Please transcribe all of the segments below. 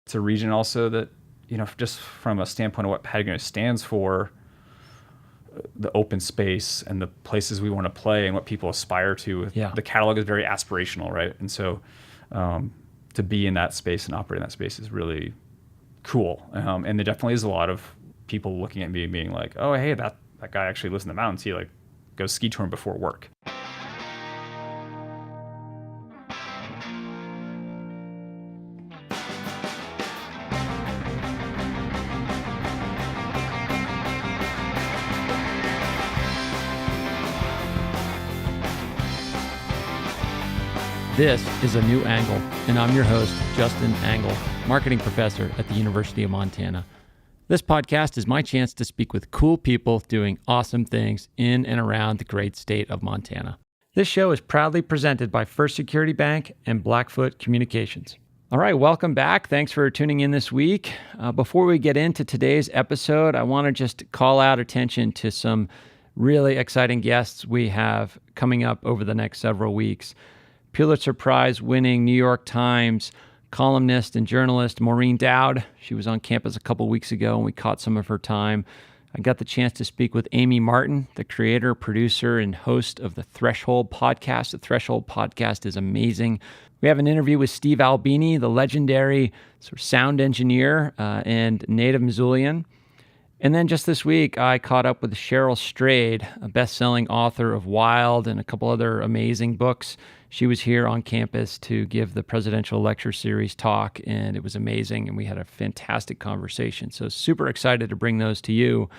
It's a region also that, just from a standpoint of what Patagonia stands for, the open space and the places we want to play and what people aspire to. Yeah. The catalog is very aspirational, right? And so to be in that space and operate in that space is really cool. And there definitely is a lot of people looking at me and being like, oh, hey, that guy actually lives in the mountains. He goes ski touring before work. This is A New Angle, and I'm your host, Justin Angle, marketing professor at the University of Montana. This podcast is my chance to speak with cool people doing awesome things in and around the great state of Montana. This show is proudly presented by First Security Bank and Blackfoot Communications. All right, welcome back. Thanks for tuning in this week. Before we get into today's episode, I want to just call out attention to some really exciting guests we have coming up over the next several weeks. Pulitzer Prize winning New York Times columnist and journalist Maureen Dowd. She was on campus a couple weeks ago and we caught some of her time. I got the chance to speak with Amy Martin, the creator, producer, and host of the Threshold podcast. The Threshold podcast is amazing. We have an interview with Steve Albini, the legendary sort of sound engineer and native Missoulian. And then just this week, I caught up with Cheryl Strayed, a best-selling author of Wild and a couple other amazing books. She was here on campus to give the presidential lecture series talk, and it was amazing, and we had a fantastic conversation. So super excited to bring those to you.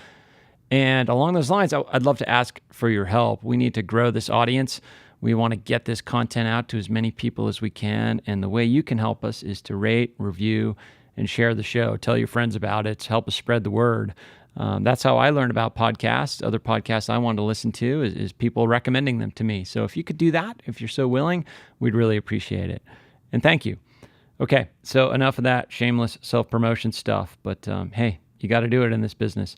And along those lines, I'd love to ask for your help. We need to grow this audience. We want to get this content out to as many people as we can, and the way you can help us is to rate, review, and share the show. Tell your friends about it. Help us spread the word. That's how I learned about podcasts. Other podcasts I wanted to listen to is people recommending them to me. So if you could do that, if you're so willing, we'd really appreciate it. And thank you. Okay, so enough of that shameless self-promotion stuff. But hey, you got to do it in this business.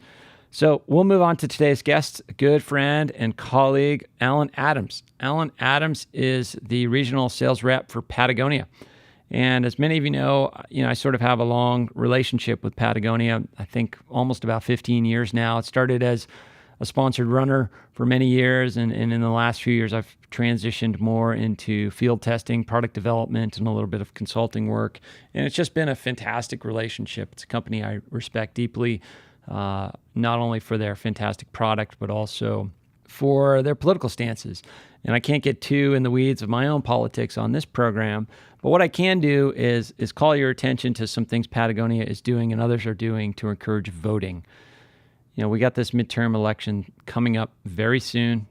So we'll move on to today's guest, good friend and colleague, Alan Adams. Alan Adams is the regional sales rep for Patagonia. And as many of you know, I sort of have a long relationship with Patagonia. I think almost about 15 years now. It started as a sponsored runner for many years. And in the last few years, I've transitioned more into field testing, product development, and a little bit of consulting work. And it's just been a fantastic relationship. It's a company I respect deeply, not only for their fantastic product, but also for their political stances. And I can't get too in the weeds of my own politics on this program, but what I can do is call your attention to some things Patagonia is doing and others are doing to encourage voting. We got this midterm election coming up very soon,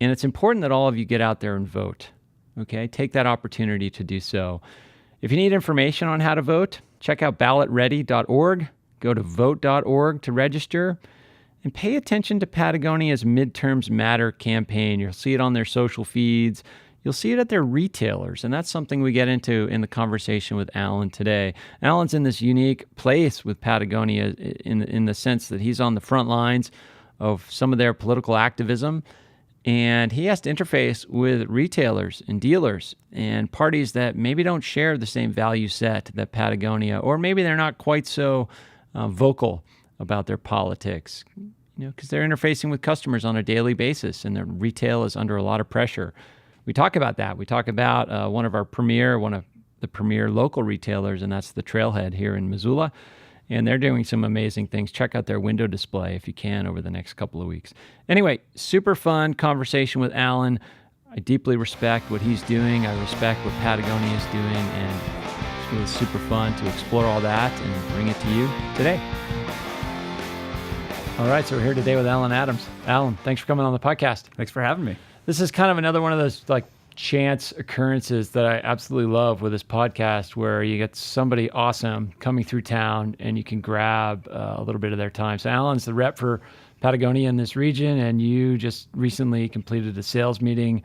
and it's important that all of you get out there and vote. Okay, take that opportunity to do so. If you need information on how to vote, check out ballotready.org. Go to vote.org to register. And pay attention to Patagonia's Midterms Matter campaign. You'll see it on their social feeds. You'll see it at their retailers. And that's something we get into in the conversation with Alan today. Alan's in this unique place with Patagonia in the sense that he's on the front lines of some of their political activism. And he has to interface with retailers and dealers and parties that maybe don't share the same value set that Patagonia, or maybe they're not quite so vocal about their politics, because they're interfacing with customers on a daily basis and their retail is under a lot of pressure. We talk about that. We talk about one of the premier local retailers, and that's the Trailhead here in Missoula. And they're doing some amazing things. Check out their window display if you can over the next couple of weeks. Anyway, super fun conversation with Alan. I deeply respect what he's doing. I respect what Patagonia is doing, and it's really super fun to explore all that and bring it to you today. All right, so we're here today with Alan Adams. Alan, thanks for coming on the podcast. Thanks for having me. This is kind of another one of those chance occurrences that I absolutely love with this podcast, where you get somebody awesome coming through town and you can grab a little bit of their time. So Alan's the rep for Patagonia in this region, and you just recently completed a sales meeting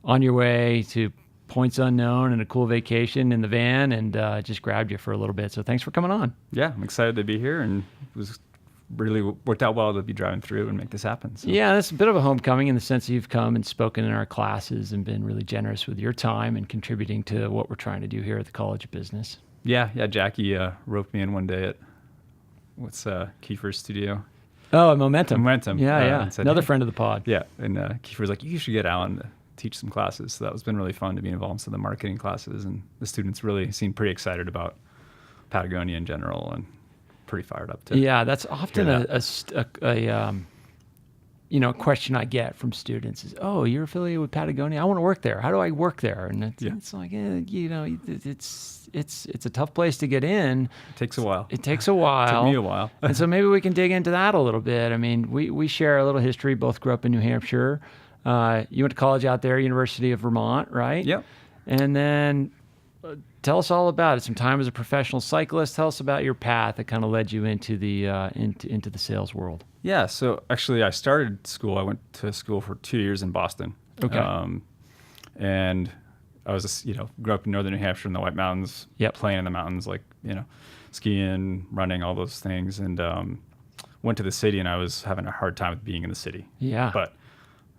on your way to points unknown and a cool vacation in the van, and just grabbed you for a little bit. So thanks for coming on. Yeah, I'm excited to be here, and it was really worked out well to be driving through and make this happen. So. Yeah, that's a bit of a homecoming in the sense that you've come and spoken in our classes and been really generous with your time and contributing to what we're trying to do here at the College of Business. Yeah. Jackie roped me in one day at Kiefer's studio. Oh, at Momentum. Yeah. Said, Another hey. friend of the pod. Yeah, and Kiefer's like, you should get Alan to teach some classes. So that was been really fun to be involved in some of the marketing classes, and the students really seemed pretty excited about Patagonia in general and pretty fired up to. Yeah, that's often a question I get from students is, "Oh, you're affiliated with Patagonia. I want to work there. How do I work there?" And it's like, it's a tough place to get in. It takes a while. It takes a while. Took me a while. And so maybe we can dig into that a little bit. I mean, we share a little history. Both grew up in New Hampshire. You went to college out there, University of Vermont, right? Yep. And then tell us all about it. Some time as a professional cyclist. Tell us about your path that kind of led you into the into the sales world. Yeah. So actually, I started school. I went to school for 2 years in Boston. Okay. And I was, grew up in northern New Hampshire in the White Mountains. Yep. Playing in the mountains, skiing, running, all those things, and went to the city, and I was having a hard time with being in the city. Yeah. But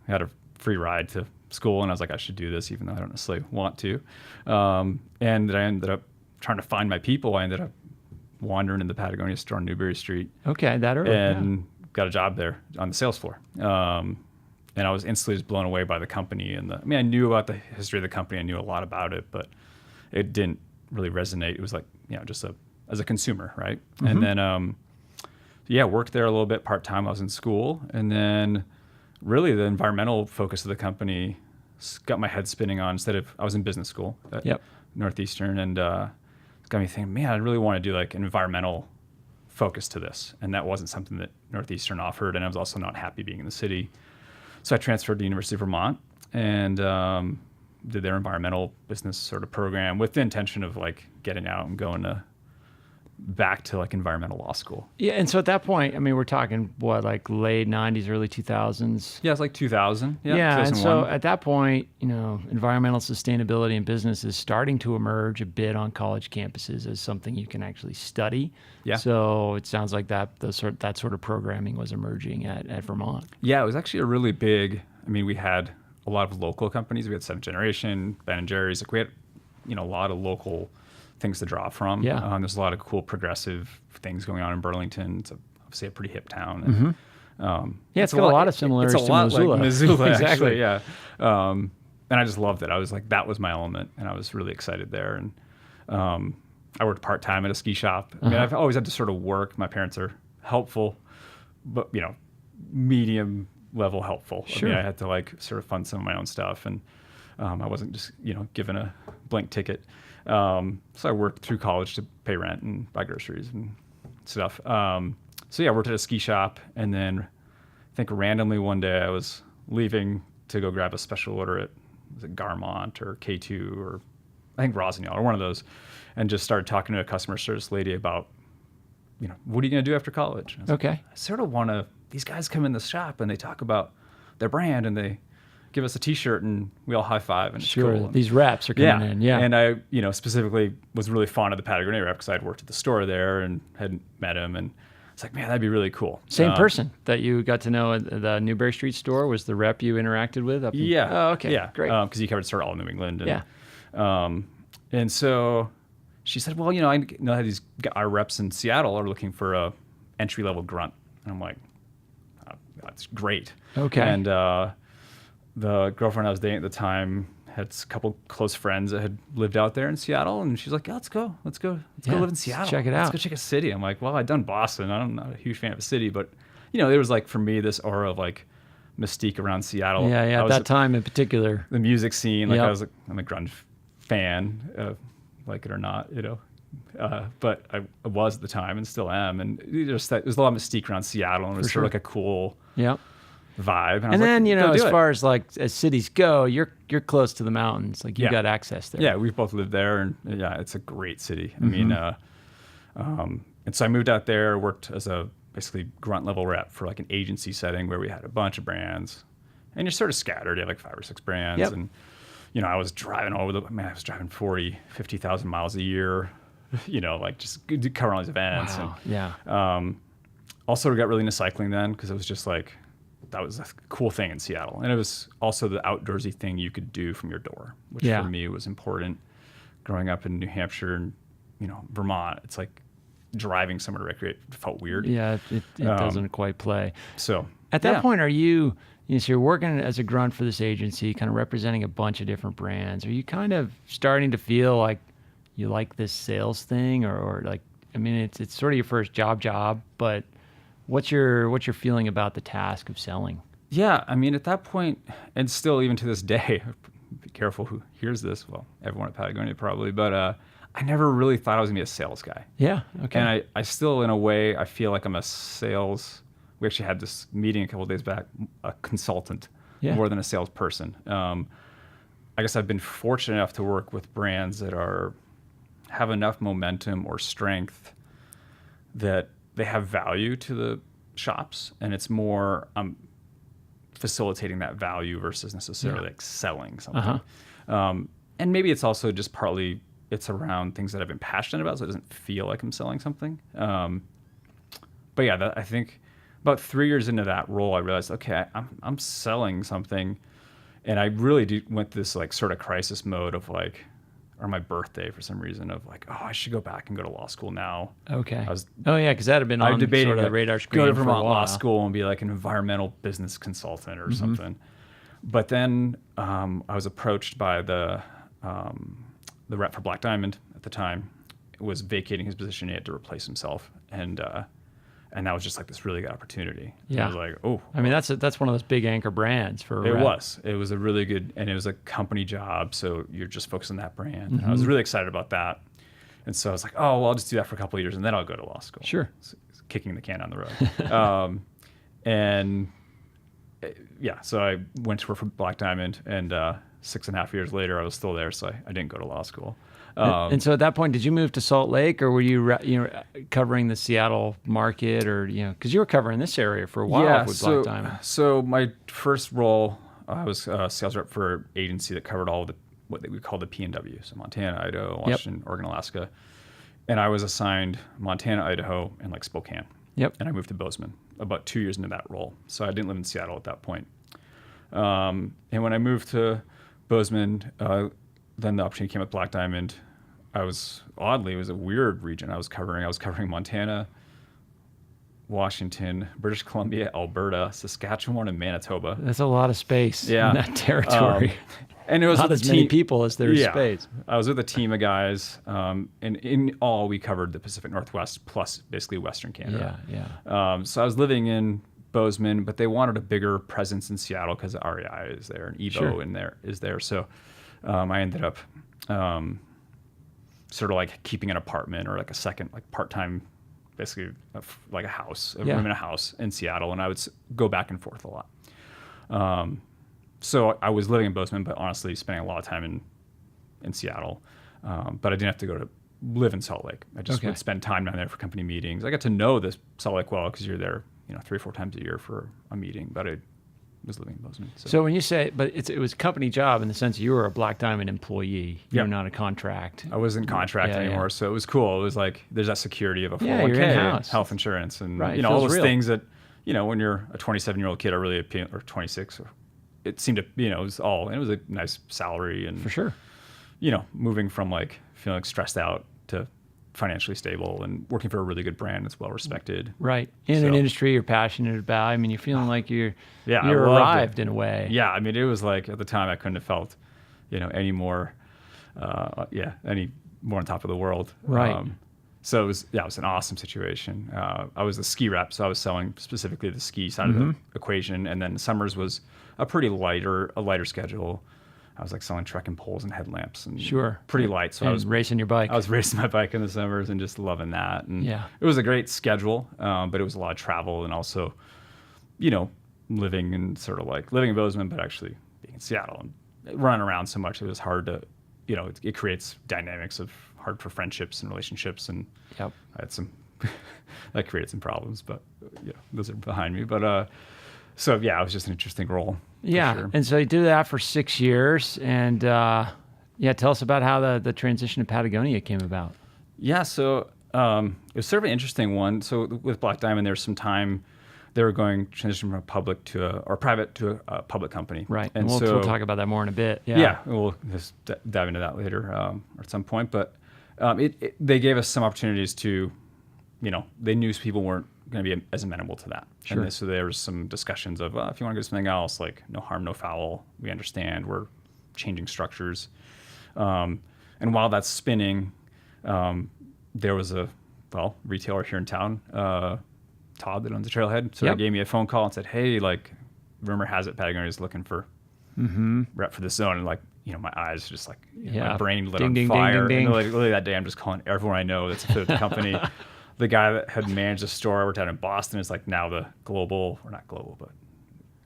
I had a free ride to school, and I was like, I should do this, even though I don't necessarily want to. And I ended up trying to find my people. I ended up wandering in the Patagonia store on Newberry Street. Okay, that early. And got a job there on the sales floor. And I was instantly just blown away by the company. And I knew about the history of the company. I knew a lot about it, but it didn't really resonate. It was like, just as a consumer, right? Mm-hmm. And then, worked there a little bit part-time. I was in school. And then really the environmental focus of the company got my head spinning on, I was in business school at Northeastern, and it got me thinking, man, I really want to do like an environmental focus to this. And that wasn't something that Northeastern offered. And I was also not happy being in the city. So I transferred to University of Vermont and did their environmental business sort of program with the intention of like getting out and going back to like environmental law school. Yeah, and so at that point, we're talking what, like late 90s, early 2000s? Yeah, it's like 2000. Yeah, and so at that point, environmental sustainability in business is starting to emerge a bit on college campuses as something you can actually study. Yeah. So it sounds like that sort of programming was emerging at Vermont. Yeah, it was actually a really big, we had a lot of local companies. We had Seventh Generation, Ben & Jerry's. Like we had, a lot of local things to draw from. Yeah. There's a lot of cool progressive things going on in Burlington. It's obviously a pretty hip town. And, it's got a lot of similarities to Missoula. Like Missoula, exactly. Actually, yeah. And I just loved it. I was like, that was my element, and I was really excited there. And I worked part-time at a ski shop. I've always had to sort of work. My parents are helpful, but, medium level helpful. Sure. I had to like sort of fund some of my own stuff, and I wasn't just, given a blank ticket. So I worked through college to pay rent and buy groceries and stuff. I worked at a ski shop, and then I think randomly one day I was leaving to go grab a special order at Garmont or K2 or I think Rossignol or one of those, and just started talking to a customer service lady about, what are you going to do after college? Okay. Like, I sort of want to, these guys come in the shop and they talk about their brand and they give us a T-shirt and we all high five and it's cool. These reps are coming in. Yeah. And I, specifically was really fond of the Patagonia rep because I'd worked at the store there and had met him, and it's like, man, that'd be really cool. Same person that you got to know at the Newberry Street store was the rep you interacted with? Oh, okay. Yeah. Great. Because he covered sort of all of New England. And, and so she said, well, I know these our reps in Seattle are looking for a entry-level grunt. And I'm like, that's great. Okay. And the girlfriend I was dating at the time had a couple close friends that had lived out there in Seattle, and she's like, let's go live in Seattle. Check it out. Let's go check a city. I'm like, well, I'd done Boston. I'm not a huge fan of a city, but there was like, for me, this aura of like mystique around Seattle. Yeah, at that time in particular. The music scene, like I'm a grunge fan, like it or not, but I was at the time and still am. And there's a lot of mystique around Seattle, and it was sort of like a cool vibe. And then, as far as like as cities go, you're close to the mountains. Like you got access there. Yeah, we both lived there, and it's a great city. And so I moved out there, worked as a basically grunt level rep for like an agency setting where we had a bunch of brands, and you're sort of scattered. You have like 5 or 6 brands, and I was driving all over I was driving 50,000 miles a year, like just covering all these events. Wow. And, also got really into cycling then because it was just like, that was a cool thing in Seattle. And it was also the outdoorsy thing you could do from your door, which for me was important. Growing up in New Hampshire and, Vermont, it's like driving somewhere to recreate felt weird. Yeah, it doesn't quite play. So at that point, are you, so you're working as a grunt for this agency, kind of representing a bunch of different brands. Are you kind of starting to feel like you like this sales thing or like, I mean, it's sort of your first job, but what's your feeling about the task of selling? Yeah, I mean, at that point, and still even to this day, be careful who hears this. Well, everyone at Patagonia probably, but I never really thought I was gonna be a sales guy. Yeah, okay. And I still, in a way, I feel like I'm a sales. We actually had this meeting a couple of days back, a consultant more than a salesperson. I guess I've been fortunate enough to work with brands that have enough momentum or strength that they have value to the shops, and it's more facilitating that value versus necessarily like selling something. And maybe it's also just partly it's around things that I've been passionate about, so it doesn't feel like I'm selling something. But yeah, I think about 3 years into that role, I realized, okay, I'm selling something, and I really went this like sort of crisis mode of like, or my birthday for some reason of like, oh, I should go back and go to law school now. Okay. Because that had been on sort of the radar screen go to for Vermont a while. Law School and be like an environmental business consultant or something. But then I was approached by the rep for Black Diamond at the time. Was vacating his position. He had to replace himself, and that was just like this really good opportunity. Yeah. I was like, oh. I mean, that's one of those big anchor brands for a It rep. was. It was a really good, and it was a company job, so you're just focused on that brand. And I was really excited about that. And so I was like, oh, well, I'll just do that for a couple of years, and then I'll go to law school. Sure. Kicking the can down the road. So I went to work for Black Diamond, and 6.5 years later, I was still there, so I didn't go to law school. And so at that point, did you move to Salt Lake, or were you covering the Seattle market, or because you were covering this area for a while with Black Diamond? So my first role, I was a sales rep for an agency that covered all what we call the PNW, so Montana, Idaho, Washington, Oregon, Alaska, and I was assigned Montana, Idaho, and like Spokane. Yep. And I moved to Bozeman about 2 years into that role, so I didn't live in Seattle at that point. And when I moved to Bozeman, then the opportunity came with Black Diamond. It was a weird region I was covering. Montana, Washington, British Columbia, Alberta, Saskatchewan, and Manitoba. That's a lot of space in that territory. And it was not as many people as there is space. I was with a team of guys, and in all, we covered the Pacific Northwest plus basically Western Canada. So I was living in Bozeman, but they wanted a bigger presence in Seattle because REI is there and Evo is there. So I ended up sort of like keeping an apartment or like a second, like part-time, basically like a house, a room in a house in Seattle, and I would go back and forth a lot. So I was living in Bozeman, but honestly spending a lot of time in Seattle. But I didn't have to go to live in Salt Lake. I just would spend time down there for company meetings. I got to know this Salt Lake well because you're there, 3 or 4 times a year for a meeting. But I was living in Bozeman. So when you say, but it was a company job in the sense you were a Black Diamond employee. You're not a contract. I wasn't contract anymore, so it was cool. It was like there's that security of a 401k, health insurance, and all those things that when you're a 27-year-old kid are really appealing, or 26. It seemed to it was a nice salary, and for sure, moving from like feeling stressed out to financially stable and working for a really good brand that's well respected. Right. In an industry you're passionate about. I mean, you're feeling like you're arrived in a way. Yeah. I mean, it was like at the time I couldn't have felt, any more, any more on top of the world. Right. So it was an awesome situation. I was the ski rep, so I was selling specifically the ski side of the equation. And then summers was a lighter schedule. I was like selling trekking poles and headlamps and pretty light. So I was racing your bike. I was racing my bike in the summers and just loving that. And it was a great schedule, but it was a lot of travel and also, living in Bozeman, but actually being in Seattle and running around so much. It was hard to, it creates dynamics of hard for friendships and relationships. And I had that created some problems, but those are behind me. But, so it was just an interesting role. Yeah, sure. And so you did that for 6 years, and tell us about how the transition to Patagonia came about. Yeah, so It was sort of an interesting one. So with Black Diamond, there's some time they were going transition from a public to or private to a public company. Right. And we'll talk about that more in a bit. Yeah, we'll just dive into that later at some point. But they gave us some opportunities to, they knew people weren't going to be as amenable to that. Sure. And so there was some discussions of, if you want to do something else, like no harm, no foul. We understand we're changing structures. And while that's spinning, there was a retailer here in town, Todd, that owns the Trailhead. So they gave me a phone call and said, hey, like, rumor has it Patagonia is looking for rep for this zone. And like, my eyes just like, my brain lit on fire. Ding. And like, literally that day, I'm just calling everyone I know that's affiliated with the company. The guy that had managed the store I worked at in Boston is like now the global, or not global, but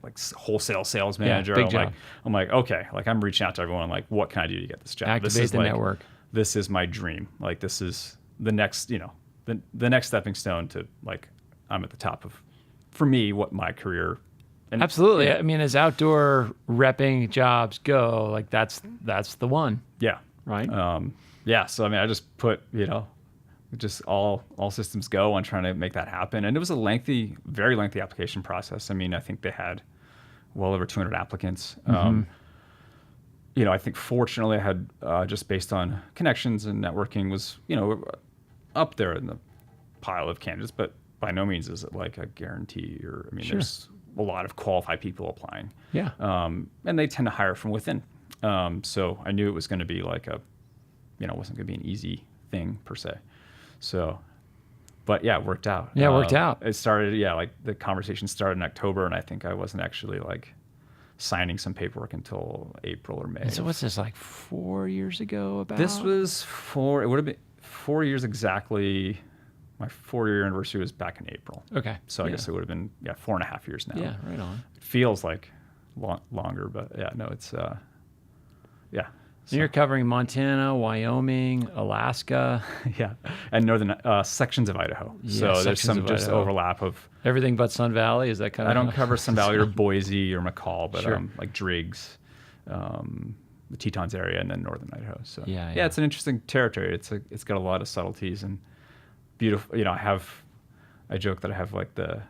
like wholesale sales manager. Big job. I'm like, okay, like I'm reaching out to everyone. Like, what can I do to get this job? Activate the network. This is my dream. Like, this is the next, the next stepping stone to like, I'm at the top of, for me, what my career. And, absolutely. Yeah. I mean, as outdoor repping jobs go, like that's the one. Yeah. Right. Yeah. So I mean, I just put, just all systems go on trying to make that happen. And it was a very lengthy application process. I mean, I think they had well over 200 applicants. I think fortunately I had, just based on connections and networking, was, up there in the pile of candidates, but by no means is it like a guarantee there's a lot of qualified people applying. Yeah. And they tend to hire from within. So I knew it was going to be like it wasn't going to be an easy thing per se. So, but yeah, it worked out. Yeah, it worked out. It started, like the conversation started in October, and I think I wasn't actually like signing some paperwork until April or May. And so what's this, like 4 years ago about? This was it would have been 4 years exactly. My 4-year anniversary was back in April. Okay. So I guess it would have been 4.5 years now. Yeah, right on. It feels like longer, but it's So you're covering Montana, Wyoming, Alaska. Yeah, and northern sections of Idaho. Yeah, so there's some just Idaho. Overlap of Everything but Sun Valley. Is that kind of? I don't cover Sun Valley or Boise or McCall, but Sure. like Driggs, the Tetons area, and then northern Idaho. So Yeah. it's an interesting territory. It's got a lot of subtleties and beautiful. I joke that I have like the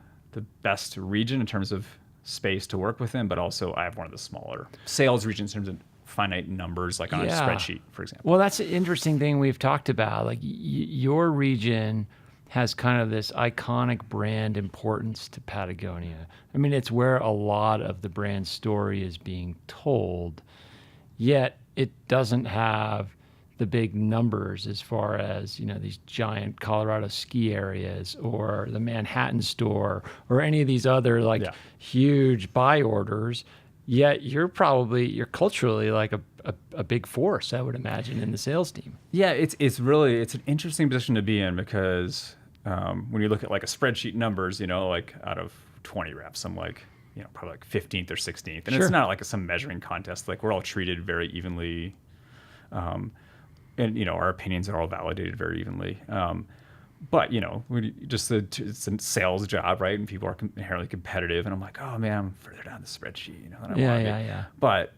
best region in terms of space to work within, but also I have one of the smaller sales regions in terms of finite numbers, like on a spreadsheet, for example. Well, that's an interesting thing we've talked about. Like your region has kind of this iconic brand importance to Patagonia. I mean, it's where a lot of the brand story is being told, yet it doesn't have the big numbers as far as, these giant Colorado ski areas or the Manhattan store or any of these other huge buy orders. Yet you're culturally like a big force, I would imagine, in the sales team. Yeah, it's an interesting position to be in because when you look at like a spreadsheet numbers, like out of 20 reps, I'm like, probably like 15th or 16th. And Sure. It's not like some measuring contest. Like we're all treated very evenly. And our opinions are all validated very evenly. But it's a sales job, right? And people are inherently competitive. And I'm like, oh man, I'm further down the spreadsheet, than I want to be. Yeah. But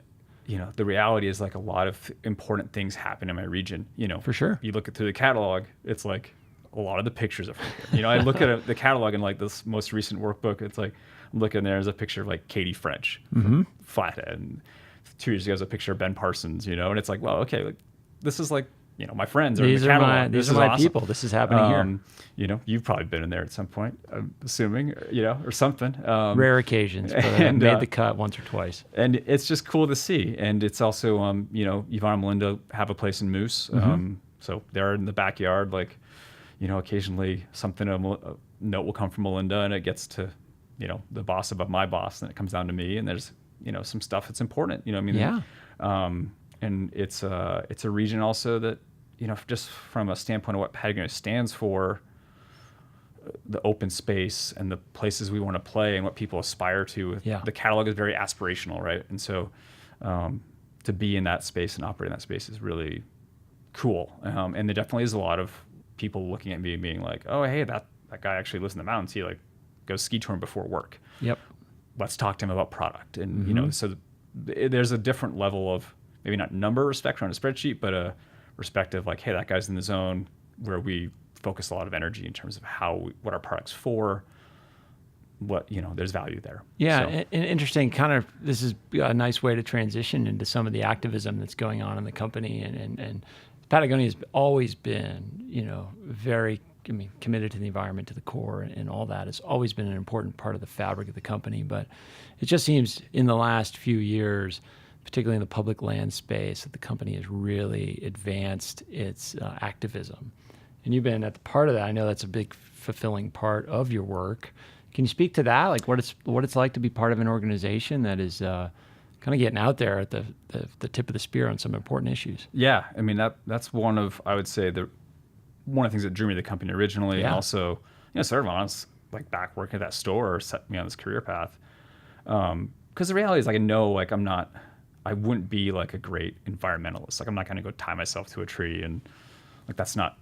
the reality is like a lot of important things happen in my region. For sure. You look through the catalog, it's like a lot of the pictures are from here. I look at the catalog and like this most recent workbook. It's like I'm looking there's a picture of like Katie French from Flathead, and 2 years ago there's a picture of Ben Parsons. And it's like, well, okay, like, this is like. My friends are in the catalog. These are my awesome. people. This is happening here. You've probably been in there at some point, I'm assuming, or something. Rare occasions, but and, made the cut once or twice. And it's just cool to see. And it's also, Yvonne and Melinda have a place in Moose. So they're in the backyard. Like, occasionally something, a note will come from Melinda and it gets to, the boss above my boss, and it comes down to me. And there's, some stuff that's important. Yeah. And it's a region also that, just from a standpoint of what Patagonia stands for, the open space and the places we want to play and what people aspire to. Yeah. The catalog is very aspirational, right? And so to be in that space and operate in that space is really cool. And there definitely is a lot of people looking at me and being like, oh, hey, that guy actually lives in the mountains. He like goes ski touring before work. Yep. Let's talk to him about product. And, so there's a different level of, maybe not number respect on a spreadsheet, but a respect of like, hey, that guy's in the zone where we focus a lot of energy in terms of what our product's for, what, there's value there. Yeah, So, and interesting. Kind of, this is a nice way to transition into some of the activism that's going on in the company, and Patagonia has always been, very, committed to the environment, to the core, and all that. It's always been an important part of the fabric of the company. But it just seems in the last few years, particularly in the public land space, that the company has really advanced its activism. And you've been at the part of that. I know that's a big fulfilling part of your work. Can you speak to that? Like what it's like to be part of an organization that is kind of getting out there at the tip of the spear on some important issues? Yeah, that's one of, I would say, one of the things that drew me to the company originally, and also, sort of honest, like back working at that store set me on this career path. Because the reality is, like, I know, like, I wouldn't be like a great environmentalist. Like, I'm not going to go tie myself to a tree, and like that's not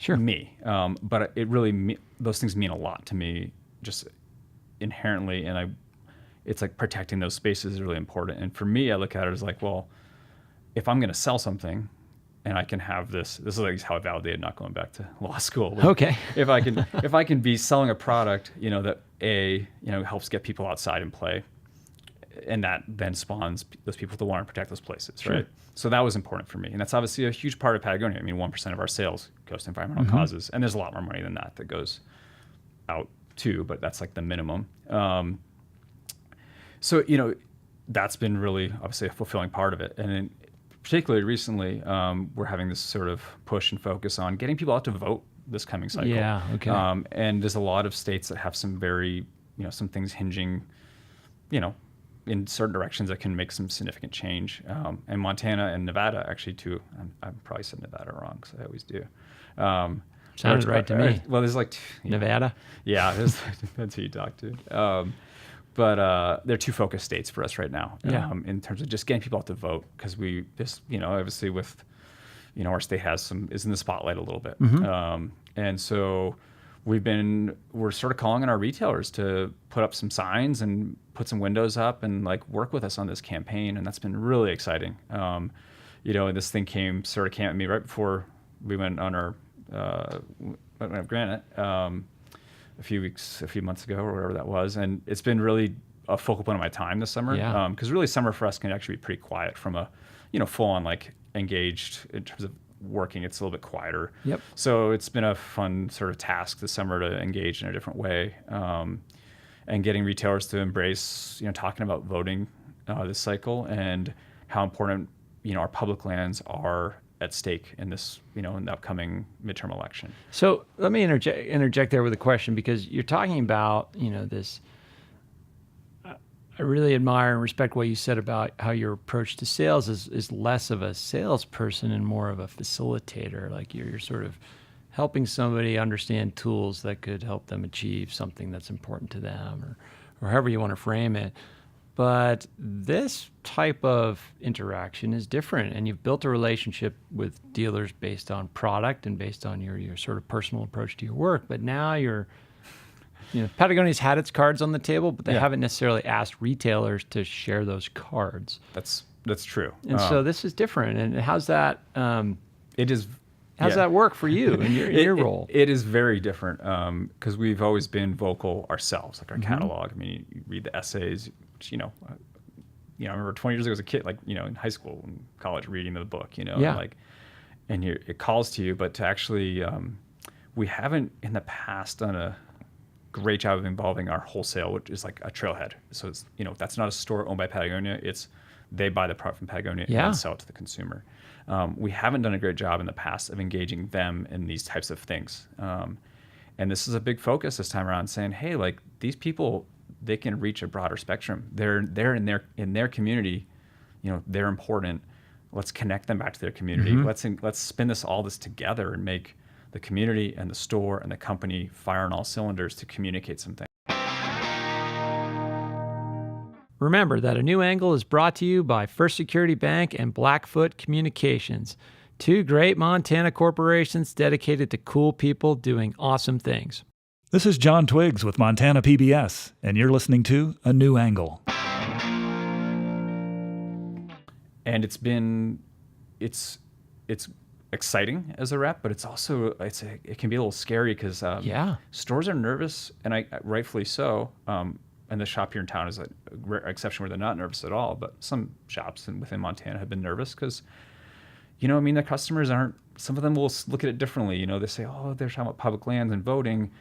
me. But it really, those things mean a lot to me, just inherently, and it's like protecting those spaces is really important. And for me, I look at it as like, well, if I'm going to sell something, and I can have this is like how I validated not going back to law school. Okay. if I can be selling a product, that helps get people outside and play, and that then spawns those people to want to protect those places, right? So that was important for me, and that's obviously a huge part of Patagonia. 1% of our sales goes to environmental causes, and there's a lot more money than that goes out too, but that's like the minimum. So that's been really obviously a fulfilling part of it, and then particularly recently, we're having this sort of push and focus on getting people out to vote this coming cycle. Yeah, okay. And there's a lot of states that have some very, some things hinging, in certain directions that can make some significant change. And Montana and Nevada, actually, too. I probably said Nevada wrong, because I always do. Sounds right to me. Well, there's like Nevada. Yeah, depends who you talk to. But they're two focus states for us right now, in terms of just getting people out to vote, because obviously with, our state is in the spotlight a little bit. And so we're sort of calling on our retailers to put up some signs and put some windows up and like work with us on this campaign. And that's been really exciting. And this thing came at me right before we went on our, Granite, a few months ago or whatever that was. And it's been really a focal point of my time this summer. Because really summer for us can actually be pretty quiet from a, full on like engaged in terms of working. It's a little bit quieter. Yep. So it's been a fun sort of task this summer to engage in a different way. And getting retailers to embrace, talking about voting this cycle and how important, our public lands are at stake in this, in the upcoming midterm election. So let me interject there with a question, because you're talking about, this. I really admire and respect what you said about how your approach to sales is less of a salesperson and more of a facilitator. Like you're sort of helping somebody understand tools that could help them achieve something that's important to them, or however you want to frame it. But this type of interaction is different, and you've built a relationship with dealers based on product and based on your sort of personal approach to your work. But now Patagonia's had its cards on the table, but they haven't necessarily asked retailers to share those cards. That's true. And so this is different. And how's that? It is. How's that work for you in your role? It is very different, because we've always been vocal ourselves, like our catalog. You read the essays. Which, I remember 20 years ago as a kid, like, in high school and college, reading the book, and it calls to you, but to actually, we haven't in the past done a great job of involving our wholesale, which is like a trailhead. So it's, that's not a store owned by Patagonia. It's they buy the product from Patagonia and sell it to the consumer. We haven't done a great job in the past of engaging them in these types of things. And this is a big focus this time around, saying, hey, like these people, they can reach a broader spectrum. They're in their community, they're important. Let's connect them back to their community. Let's spin all this together and make the community and the store and the company fire on all cylinders to communicate something. Remember that A New Angle is brought to you by First Security Bank and Blackfoot Communications, two great Montana corporations dedicated to cool people doing awesome things. This is John Twiggs with Montana PBS, and you're listening to A New Angle. And it's exciting as a rep, but it's also it can be a little scary because stores are nervous, and I rightfully so. And the shop here in town is a rare exception where they're not nervous at all. But some shops within Montana have been nervous because, the customers aren't. Some of them will look at it differently. They say, oh, they're talking about public lands and voting.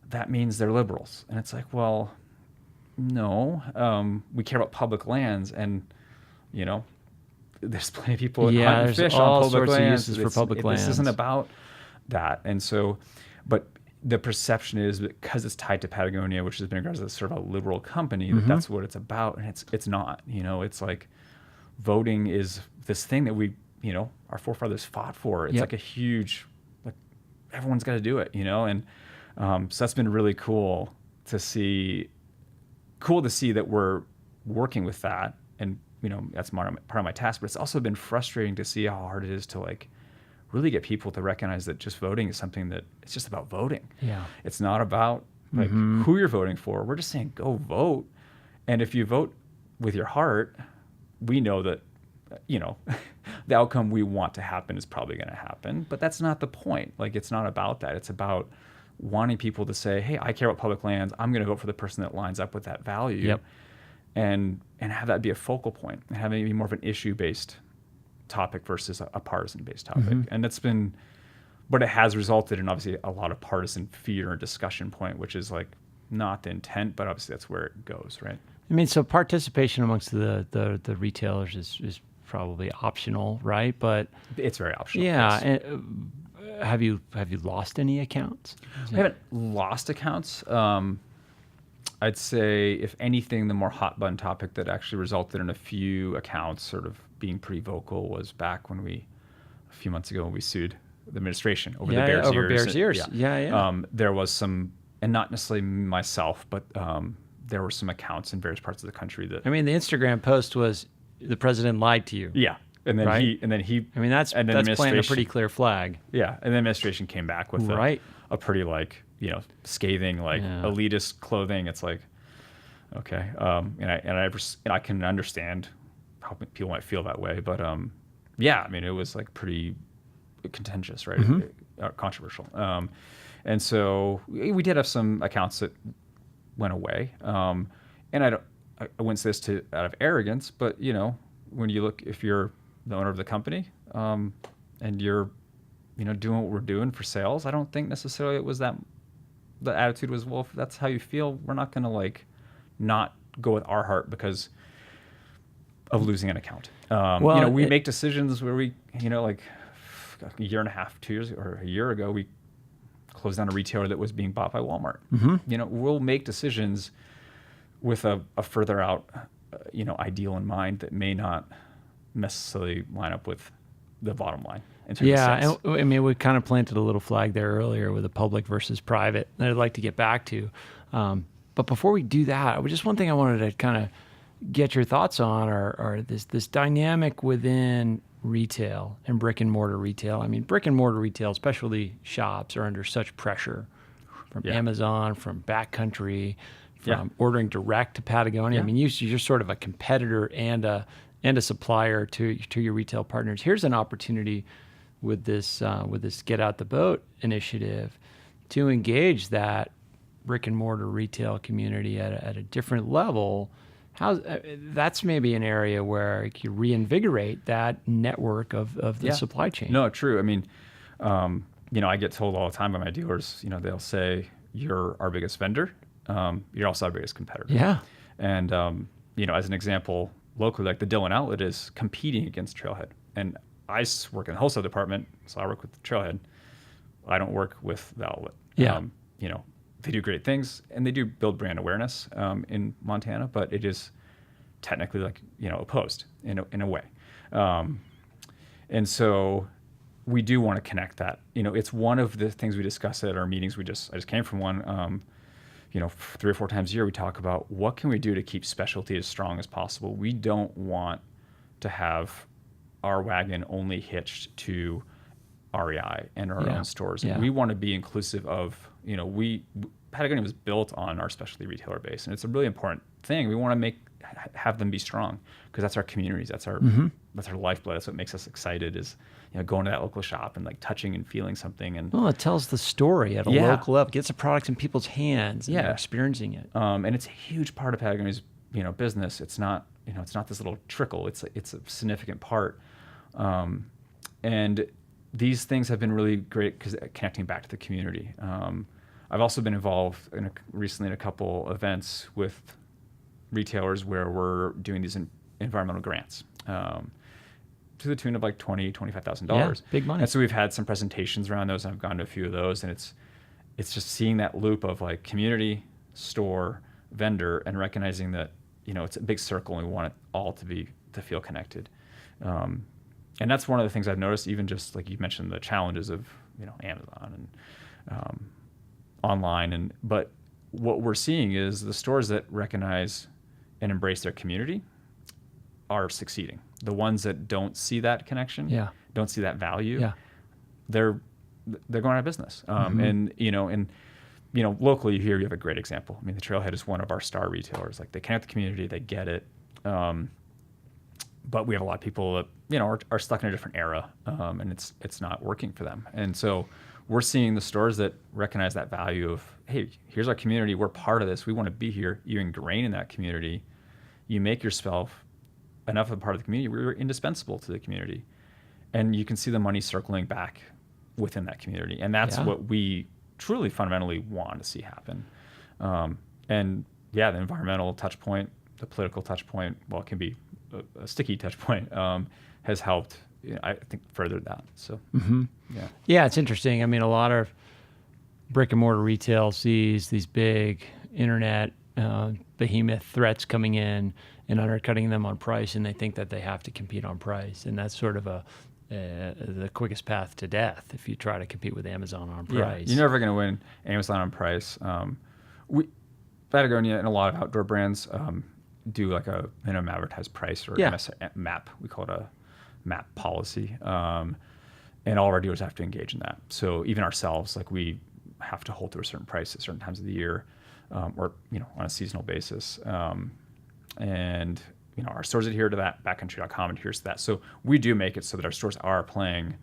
That means they're liberals, and it's like, well, no, we care about public lands, and there's plenty of people that hunt and fish on public lands. Uses for public lands. This isn't about that, and so, but the perception is because it's tied to Patagonia, which has been regarded as sort of a liberal company, that's what it's about, and it's not. It's like voting is this thing that we, our forefathers fought for. It's like a huge, like everyone's got to do it, and so that's been really cool to see. Cool to see that we're working with that, and that's part of my task. But it's also been frustrating to see how hard it is to like really get people to recognize that just voting is something that it's just about voting. Yeah, it's not about like who you're voting for. We're just saying go vote, and if you vote with your heart, we know that the outcome we want to happen is probably going to happen. But that's not the point. Like it's not about that. It's about wanting people to say, hey, I care about public lands. I'm going to vote for the person that lines up with that value, and have that be a focal point, and having it be more of an issue-based topic versus a partisan-based topic. And that's been, but it has resulted in obviously a lot of partisan fear and discussion point, which is like not the intent, but obviously that's where it goes, right? I mean, so participation amongst the retailers is probably optional, right? But it's very optional. Yeah. Yes. And, have you lost any accounts? I haven't lost accounts. I'd say, if anything, the more hot button topic that actually resulted in a few accounts sort of being pretty vocal was back when a few months ago, when we sued the administration over the Bears over ears. Bears ears. Yeah. There was some, and not necessarily myself, but there were some accounts in various parts of the country that. I mean, the Instagram post was the president lied to you. Yeah. And then he. I mean, that's planting a pretty clear flag. Yeah, and the administration came back with a pretty scathing elitist clothing. It's like, okay, and I can understand how people might feel that way, but I mean, it was like pretty contentious, right? Controversial, and so we did have some accounts that went away, and I wouldn't say this out of arrogance, but when you look, if you're the owner of the company, and you're, doing what we're doing for sales, I don't think necessarily it was that. The attitude was, well, if that's how you feel, we're not going to not go with our heart because of losing an account. We make decisions where we, a year and a half, 2 years, or a year ago, we closed down a retailer that was being bought by Walmart. We'll make decisions with a further out, ideal in mind that may not necessarily line up with the bottom line. Yeah, and I mean, we kind of planted a little flag there earlier with the public versus private that I'd like to get back to. But before we do that, just one thing I wanted to kind of get your thoughts on are this dynamic within retail and brick and mortar retail. I mean, brick and mortar retail, especially shops, are under such pressure from Amazon, from Backcountry, from ordering direct to Patagonia. I mean, you're sort of a competitor and a supplier to your retail partners. Here's an opportunity with this Get Out the Boat initiative to engage that brick and mortar retail community at a different level. That's maybe an area where you reinvigorate that network of the supply chain. No, true. I mean, I get told all the time by my dealers, they'll say, you're our biggest vendor. You're also our biggest competitor. Yeah. And, as an example, locally, like the Dillon Outlet is competing against Trailhead. And I work in the wholesale department, so I work with the Trailhead. I don't work with the outlet. Yeah. They do great things, and they do build brand awareness in Montana, but it is technically opposed in a way. And so we do want to connect that. It's one of the things we discuss at our meetings. I just came from one. 3 or 4 times a year, we talk about what can we do to keep specialty as strong as possible. We don't want to have our wagon only hitched to REI and our own stores. Yeah. We want to be inclusive of, Patagonia was built on our specialty retailer base, and it's a really important thing. We want to have them be strong because that's our communities. That's our that's our lifeblood. That's what makes us excited is, going to that local shop and like touching and feeling something. And Well, it tells the story at a local level, gets the products in people's hands, and they're experiencing it. And it's a huge part of Patagonia's, business. It's not, it's not this little trickle. It's a significant part. And these things have been really great because connecting back to the community. I've also been involved recently in a couple events with retailers where we're doing these environmental grants to the tune of like $20,000-$25,000. Yeah, big money. And so we've had some presentations around those, and I've gone to a few of those, and it's just seeing that loop of like community, store, vendor, and recognizing that it's a big circle, and we want it all to feel connected. And that's one of the things I've noticed, even just like you mentioned, the challenges of Amazon and online, but what we're seeing is the stores that recognize and embrace their community are succeeding. The ones that don't see that connection, don't see that value, they're going out of business. And locally here you have a great example. I mean, the Trailhead is one of our star retailers. Like, they connect the community, they get it. But we have a lot of people that are stuck in a different era, and it's not working for them. And so we're seeing the stores that recognize that value of, hey, here's our community, we're part of this, we want to be here. You ingrain in that community, you make yourself enough of a part of the community where you're indispensable to the community, and you can see the money circling back within that community. And that's what we truly fundamentally want to see happen. And the environmental touch point, the political touch point, well, it can be a sticky touch point, has helped, I think, further that. So, it's interesting. I mean, a lot of brick and mortar retail sees these big internet behemoth threats coming in and undercutting them on price, and they think that they have to compete on price, and that's sort of the quickest path to death if you try to compete with Amazon on price. You're never going to win Amazon on price. Patagonia and a lot of outdoor brands do like a minimum advertised price, or MAP. We call it a MAP policy. And all of our dealers have to engage in that. So even ourselves, like, we have to hold to a certain price at certain times of the year, or on a seasonal basis. And our stores adhere to that. Backcountry.com adheres to that. So we do make it so that our stores are playing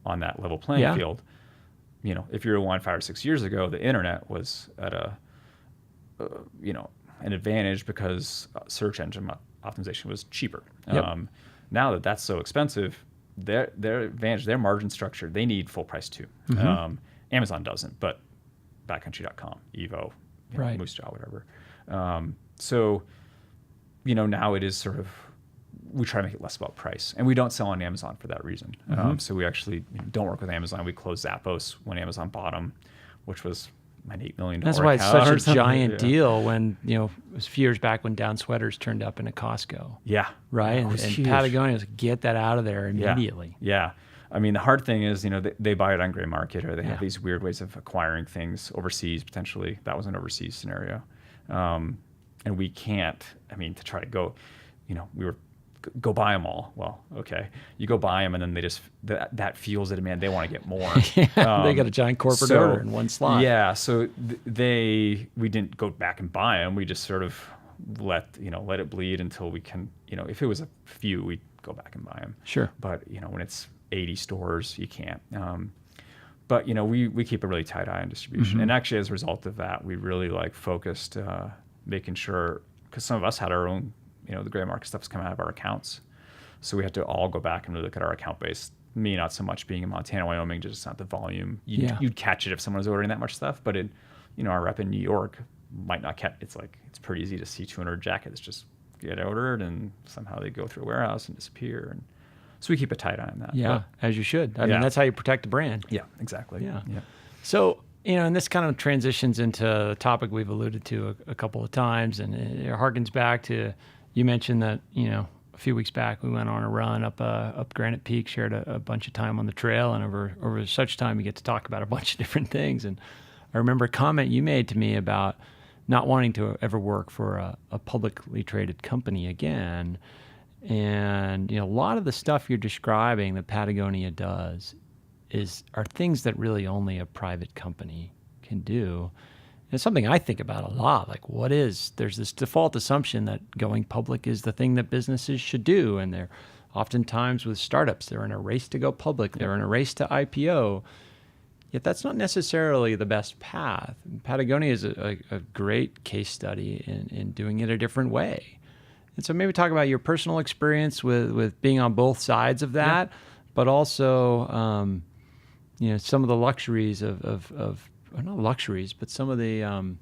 on that level playing field. If you rewind 5 or 6 years ago, the internet was at an advantage because search engine optimization was cheaper. Now that that's so expensive, their advantage, their margin structure, they need full price too. Amazon doesn't, but Backcountry.com, Evo, Moose Jaw, whatever. So now it is sort of, we try to make it less about price, and we don't sell on Amazon for that reason. So we actually don't work with Amazon. We closed Zappos when Amazon bought them, which was an $8 million. That's why it's such a giant deal when, it was a few years back when down sweaters turned up in a Costco. Yeah. Right? And Patagonia was, get that out of there immediately. Yeah. I mean, the hard thing is, they buy it on gray market, or they have these weird ways of acquiring things overseas, potentially. That was an overseas scenario. And we can't, to try to go, we were, go buy them all. Well, okay. You go buy them, and then they just, that fuels the demand. They want to get more. They got a giant corporate order in one slot. Yeah. So we didn't go back and buy them. We just sort of let it bleed until we can, if it was a few, we'd go back and buy them. Sure. But, when it's 80 stores, you can't. But, we keep a really tight eye on distribution. And actually, as a result of that, we really focused, making sure, because some of us had our own, the gray market stuff's coming out of our accounts. So we had to all go back and really look at our account base. Me, not so much being in Montana, Wyoming, just not the volume. You'd catch it if someone was ordering that much stuff, but our rep in New York might not catch. It's pretty easy to see 200 jackets just get ordered, and somehow they go through a warehouse and disappear. And so we keep a tight eye on that. Yeah, as you should. I mean, that's how you protect the brand. Yeah, exactly. Yeah. So, and this kind of transitions into a topic we've alluded to a couple of times, and it harkens back to, you mentioned that, a few weeks back we went on a run up Granite Peak, shared a bunch of time on the trail, and over such time you get to talk about a bunch of different things. And I remember a comment you made to me about not wanting to ever work for a publicly traded company again. And a lot of the stuff you're describing that Patagonia does are things that really only a private company can do. And it's something I think about a lot. Like, there's this default assumption that going public is the thing that businesses should do, and they're Oftentimes with startups, they're in a race to go public. They're in a race to IPO. Yet that's not necessarily the best path. Patagonia is a great case study in doing it a different way. And so maybe talk about your personal experience with being on both sides of that, but also some of the luxuries of or not luxuries, but some of the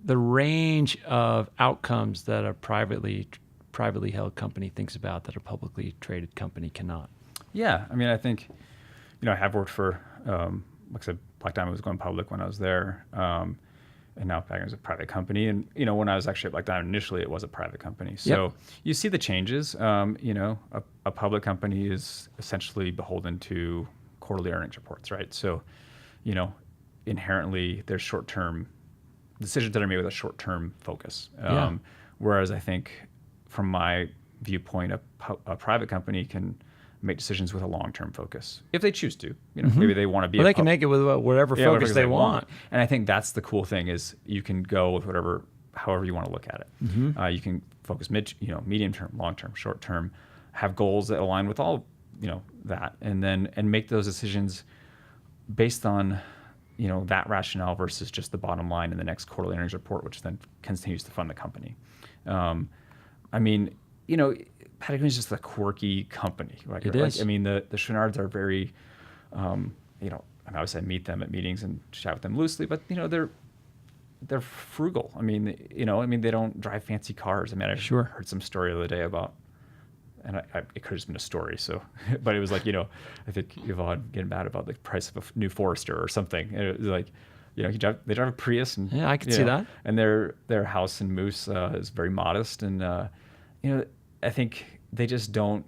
range of outcomes that a privately held company thinks about that a publicly traded company cannot. Yeah, I mean, I think, I have worked for, like I said, Black Diamond was going public when I was there, and now Patagonia is a private company. And when I was actually at Black Diamond initially, it was a private company. So you see the changes. A public company is essentially beholden to quarterly earnings reports, right? So, inherently there's short-term decisions that are made with a short-term focus. Whereas I think, from my viewpoint, a private company can make decisions with a long-term focus if they choose to. Maybe they want to be. Well, they can make it with whatever focus they want. And I think that's the cool thing is you can go with however you want to look at it. You can focus medium term, long term, short term, have goals that align with all that, and make those decisions based on that rationale versus just the bottom line in the next quarterly earnings report, which then continues to fund the company. I mean, Patagonia is just a quirky company. Right? It is. I mean, the Chouinards are very, obviously I meet them at meetings and chat with them loosely, but they're frugal. I mean, they don't drive fancy cars. I mean, I heard some story the other day about, and it could have just been a story. So, but it was like, I think Yvonne getting mad about the price of a new Forester or something. And it was like, they drive a Prius, and I could see that. And their house in Moose is very modest, and I think they just don't,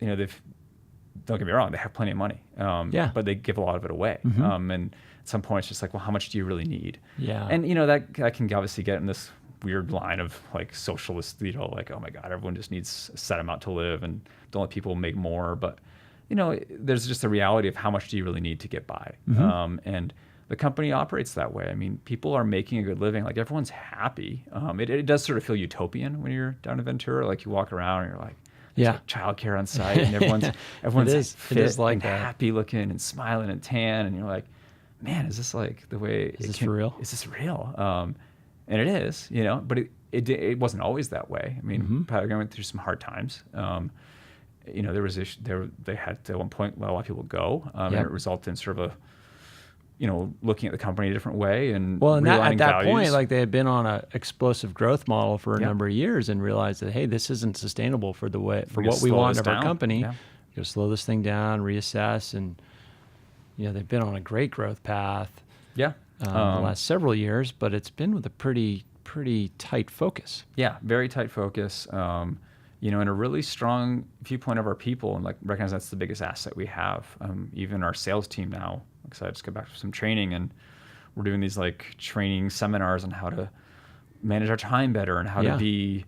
don't get me wrong, they have plenty of money, but they give a lot of it away. And at some point it's just like, well, how much do you really need? Yeah. And that can obviously get in this weird line of like socialist, like, oh my God, everyone just needs a set amount to live and don't let people make more. But there's just a reality of how much do you really need to get by. And the company operates that way. I mean, people are making a good living. Like, everyone's happy. It does sort of feel utopian when you're down in Ventura. Like, you walk around and you're like, like childcare on site, and everyone's fit like and happy looking and smiling and tan, and you're like, man, is this like the way? Is this for real? Is this real? And it is, but it wasn't always that way. I mean, Patagonia went through some hard times. There was they had to at one point let a lot of people go, and it resulted in sort of a looking at the company a different way and at that point, like, they had been on an explosive growth model for a number of years and realized that, hey, this isn't sustainable for what we want of our company. You got to slow this thing down, reassess, and they've been on a great growth path. The last several years, but it's been with a pretty tight focus. Yeah, very tight focus. And a really strong viewpoint of our people, and like recognize that's the biggest asset we have. Even our sales team now. So I just got back from some training, and we're doing these like training seminars on how to manage our time better and how to be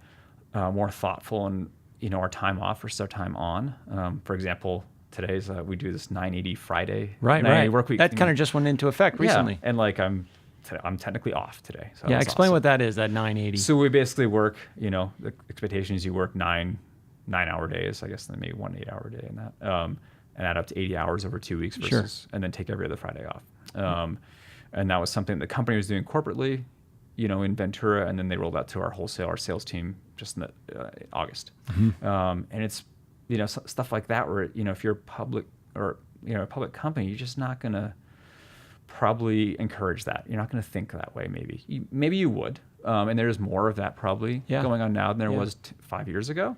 more thoughtful and our time off versus our time on. For example, today's we do this 980 Friday work week. That kind of just went into effect recently. And like I'm technically off today. So explain what that is, that 980. So we basically work, the expectation is you work 9-hour days, I guess, then maybe 1 8-hour day in that. And add up to 80 hours over 2 weeks versus, and then take every other Friday off. And that was something the company was doing corporately, in Ventura, and then they rolled out to our sales team just in August. And it's, stuff like that where, if you're public or, a public company, you're just not going to probably encourage that. You're not going to think that way, maybe. Maybe you would. And there's more of that probably going on now than there was 5 years ago.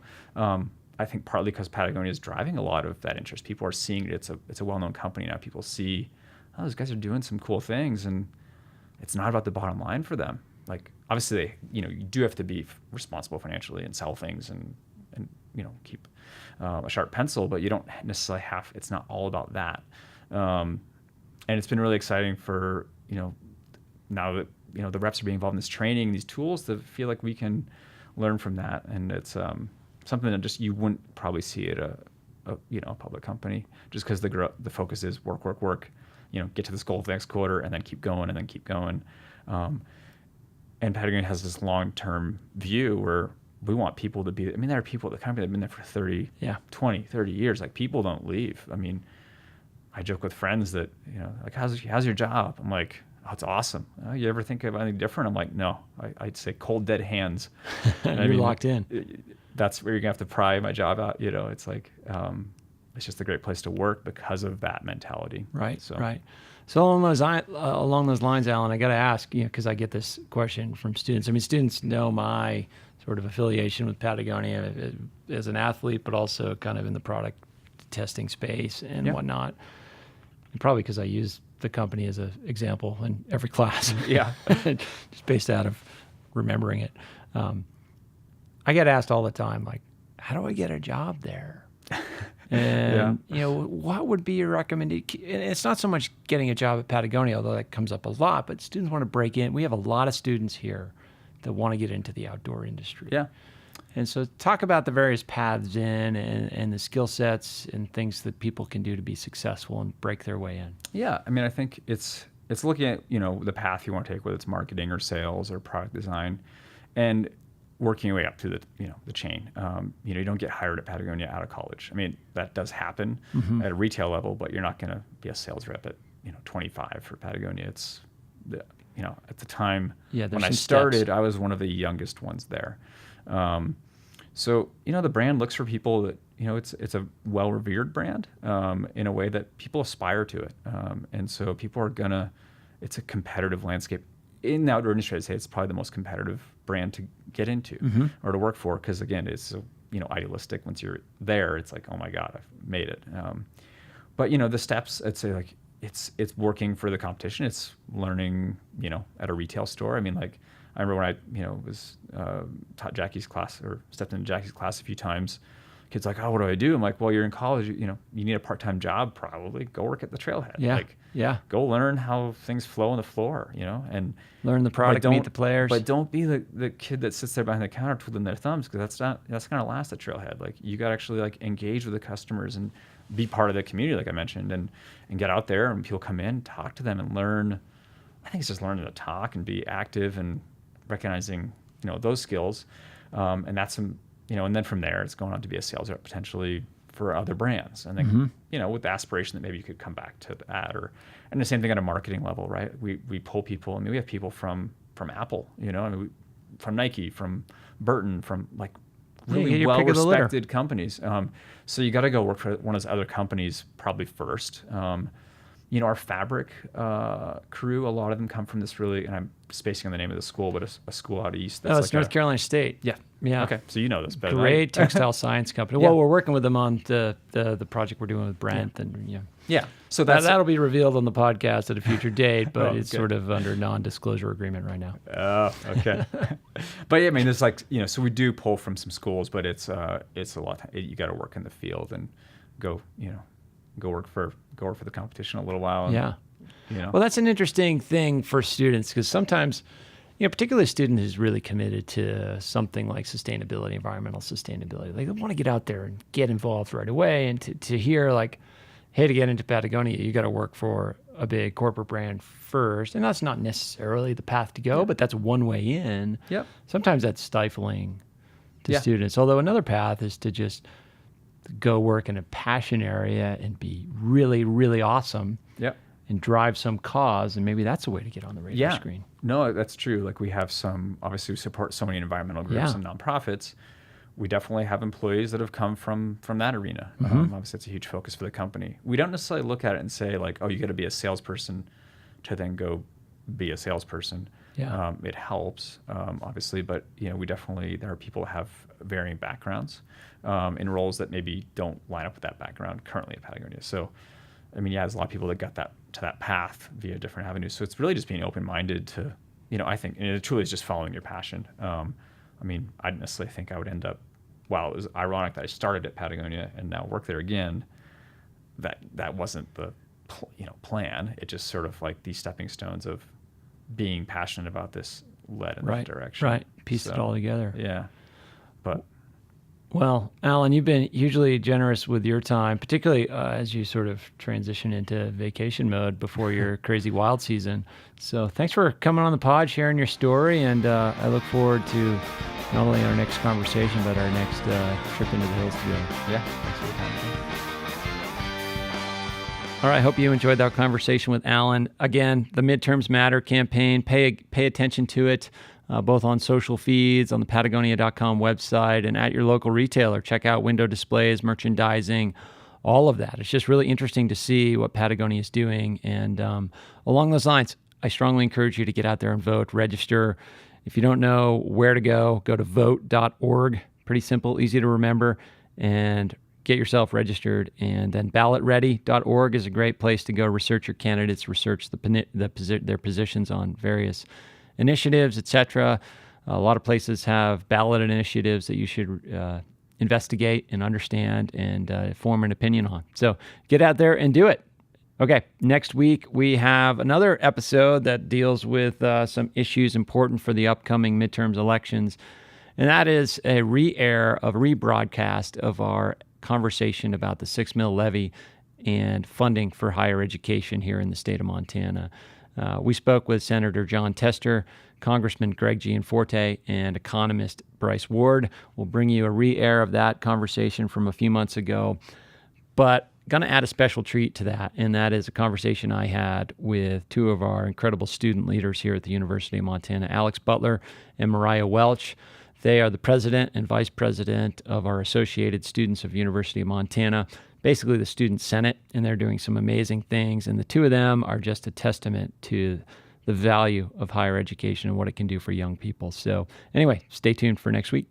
I think partly because Patagonia is driving a lot of that interest. People are seeing it. It's a well-known company now. People see, oh, those guys are doing some cool things, and it's not about the bottom line for them. Like, obviously, you do have to be responsible financially and sell things and keep a sharp pencil, but you don't necessarily have. It's not all about that. And it's been really exciting for now that the reps are being involved in this training, these tools, to feel like we can learn from that, and it's something that just you wouldn't probably see at a public company, just because the focus is work, get to this goal for the next quarter, and then keep going, and then keep going. And Patagonia has this long-term view where we want people to be, I mean, there are people at the company that have been there for 30, Yeah. 20, 30 years. Like, people don't leave. I mean, I joke with friends that, like, how's your job? I'm like, oh, it's awesome. Oh, you ever think of anything different? I'm like, no. I'd say cold, dead hands. You're locked in. That's where you're going to have to pry my job out. It's like, it's just a great place to work because of that mentality. Right, So. right. So along those lines, Alan, I got to ask, because I get this question from students. I mean, students know my sort of affiliation with Patagonia as an athlete, but also kind of in the product testing space and whatnot. And probably because I use the company as an example in every class. Yeah. Just based out of remembering it. I get asked all the time, like, how do I get a job there? And, what would be your recommendation? It's not so much getting a job at Patagonia, although that comes up a lot, but students want to break in. We have a lot of students here that want to get into the outdoor industry. Yeah. And so talk about the various paths in and the skill sets and things that people can do to be successful and break their way in. Yeah. I mean, I think it's looking at, the path you want to take, whether it's marketing or sales or product design, and working your way up through the chain. You don't get hired at Patagonia out of college. I mean, that does happen at a retail level, but you're not going to be a sales rep at 25 for Patagonia. It's at the time when I started, steps. I was one of the youngest ones there. So the brand looks for people that it's a well revered brand in a way that people aspire to it, and so people are gonna. It's a competitive landscape. In the outdoor industry, I'd say it's probably the most competitive brand to get into or to work for, because again, it's so idealistic. Once you're there, it's like, oh my God, I've made it. But the steps, I'd say, like, it's working for the competition. It's learning, at a retail store. I mean, like, I remember when I was taught Jackie's class or stepped into Jackie's class a few times. Kids like, oh, what do I do? I'm like, well, you're in college. You need a part-time job, probably. Go work at the trailhead. Yeah. Go learn how things flow on the floor, and learn the product, meet the players. But don't be the kid that sits there behind the counter twiddling their thumbs, because that's going to last at trailhead. Like, you got to actually like engage with the customers and be part of the community, like I mentioned, and get out there, and people come in, talk to them, and learn. I think it's just learning to talk and be active and recognizing those skills, and that's and then from there, it's going on to be a sales rep potentially for other brands. And then, with the aspiration that maybe you could come back to that, and the same thing at a marketing level, right? We pull people. I mean, we have people from Apple, from Nike, from Burton, from like really well-respected companies. So you got to go work for one of those other companies probably first. Our fabric crew, a lot of them come from this really, and I'm spacing on the name of the school, but a school out east. That's it's North Carolina State. Yeah. Okay. So you know this better. Great textile science company. Well, we're working with them on the project we're doing with Brent, and yeah. So that'll be revealed on the podcast at a future date, but it's sort of under non-disclosure agreement right now. Oh, okay. But yeah, I mean, there's like so we do pull from some schools, but it's a lot. You got to work in the field and go work for the competition a little while. And, Well, that's an interesting thing for students, because sometimes, particularly a student who's really committed to something like sustainability, environmental sustainability, they want to get out there and get involved right away. And to hear like, hey, to get into Patagonia, you got to work for a big corporate brand first. And that's not necessarily the path to go, but that's one way in. Yep. Sometimes that's stifling to students. Although another path is to just go work in a passion area and be really, really awesome. Yep. And drive some cause, and maybe that's a way to get on the radar screen. No, that's true. Like, we have obviously we support so many environmental groups and nonprofits. We definitely have employees that have come from that arena. Obviously, it's a huge focus for the company. We don't necessarily look at it and say like, oh, you got to be a salesperson to then go be a salesperson. Yeah. It helps, obviously, but there are people that have varying backgrounds in roles that maybe don't line up with that background currently at Patagonia. So, I mean, there's a lot of people that got to that path via different avenues. So it's really just being open-minded to, I think, and it truly is just following your passion. I mean, I didn't necessarily think I would end up, while it was ironic that I started at Patagonia and now work there again, that wasn't the, plan. It just sort of like these stepping stones of being passionate about this led in that direction. Right. Piece it all together. Yeah. But. Well, Alan, you've been hugely generous with your time, particularly as you sort of transition into vacation mode before your crazy wild season. So thanks for coming on the pod, sharing your story, and I look forward to not only our next conversation, but our next trip into the hills together. Yeah, thanks for the time. All right, hope you enjoyed that conversation with Alan. Again, the Midterms Matter campaign, pay attention to it, both on social feeds, on the Patagonia.com website, and at your local retailer. Check out window displays, merchandising, all of that. It's just really interesting to see what Patagonia is doing. And along those lines, I strongly encourage you to get out there and vote, register. If you don't know where to go to vote.org. Pretty simple, easy to remember, and get yourself registered. And then ballotready.org is a great place to go research your candidates, research their positions on various initiatives, etc. A lot of places have ballot initiatives that you should investigate and understand and form an opinion on. So get out there and do it. Okay, next week we have another episode that deals with some issues important for the upcoming midterms elections, and that is a rebroadcast of our conversation about the 6 mil levy and funding for higher education here in the state of Montana. We spoke with Senator John Tester, Congressman Greg Gianforte, and economist Bryce Ward. We'll bring you a re-air of that conversation from a few months ago, but going to add a special treat to that, and that is a conversation I had with two of our incredible student leaders here at the University of Montana, Alex Butler and Mariah Welch. They are the president and vice president of our Associated Students of University of Montana, basically the Student Senate, and they're doing some amazing things. And the two of them are just a testament to the value of higher education and what it can do for young people. So anyway, stay tuned for next week.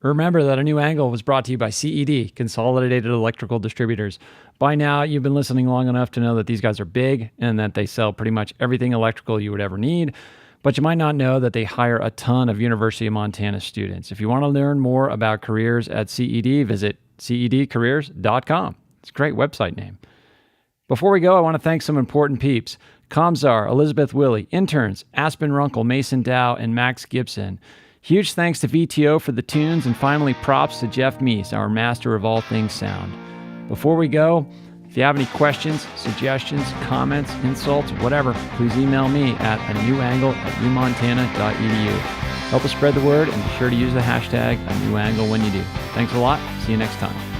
Remember that A New Angle was brought to you by CED, Consolidated Electrical Distributors. By now, you've been listening long enough to know that these guys are big and that they sell pretty much everything electrical you would ever need. But you might not know that they hire a ton of University of Montana students. If you want to learn more about careers at CED, visit cedcareers.com. It's a great website name. Before we go, I want to thank some important peeps. Comzar, Elizabeth Willie, interns, Aspen Runkle, Mason Dow, and Max Gibson. Huge thanks to VTO for the tunes, and finally props to Jeff Meese, our master of all things sound. Before we go, if you have any questions, suggestions, comments, insults, whatever, please email me at anewangle@umontana.edu. Help us spread the word, and be sure to use the hashtag #anewangle when you do. Thanks a lot. See you next time.